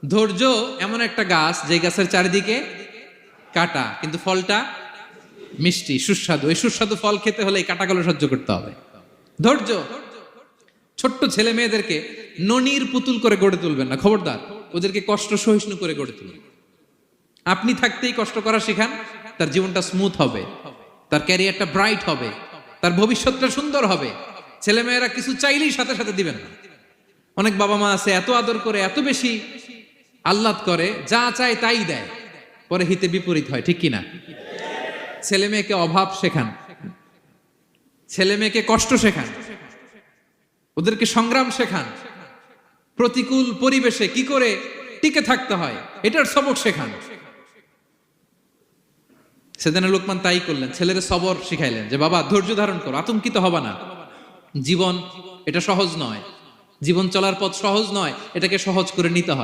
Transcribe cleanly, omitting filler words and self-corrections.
ধৈর্য এমন একটা গাছ যে গাছের চারিদিকে কাটা, কিন্তু ফলটা মিষ্টি সুস্বাদু। এই সুস্বাদু ফল খেতে হলে এই কাটাগুলো সহ্য করতে হবে। ধৈর্য। ছোট্ট ছেলে মেয়েদেরকে ননির পুতুল করে গড়ে তুলবেন না, খবরদার। ওদেরকে কষ্ট সহিষ্ণু করে গড়ে তুলবেন। আপনি থাকতেই কষ্ট করা শিখান, তার জীবনটা স্মুথ হবে, তার ক্যারিয়ারটা ব্রাইট হবে, তার ভবিষ্যৎটা সুন্দর হবে। ছেলে মেয়েরা কিছু চাইলেই সাথে সাথে দিবেন না। অনেক বাবা মা আছে এত আদর করে, এত বেশি আহ্লাদ করে, যা চায় তাই দেয়, পরে হিতে বিপরীত হয়, ঠিক কিনা? ছেলে মেয়েকে অভাব শেখান, ছেলে মেয়েকে কষ্ট শেখান, ওদেরকে সংগ্রাম শেখান, প্রতিকূল পরিবেশে কি করে টিকে থাকতে হয় এটার সবক শেখান। সেদিন লোকমান তাই করলেন, ছেলের সবর শিখাইলেন যে বাবা ধৈর্য ধারণ করো, আতঙ্কিত হবা না। জীবন এটা সহজ নয়, জীবন চলার পথ সহজ নয়, এটাকে সহজ করে নিতে হয়।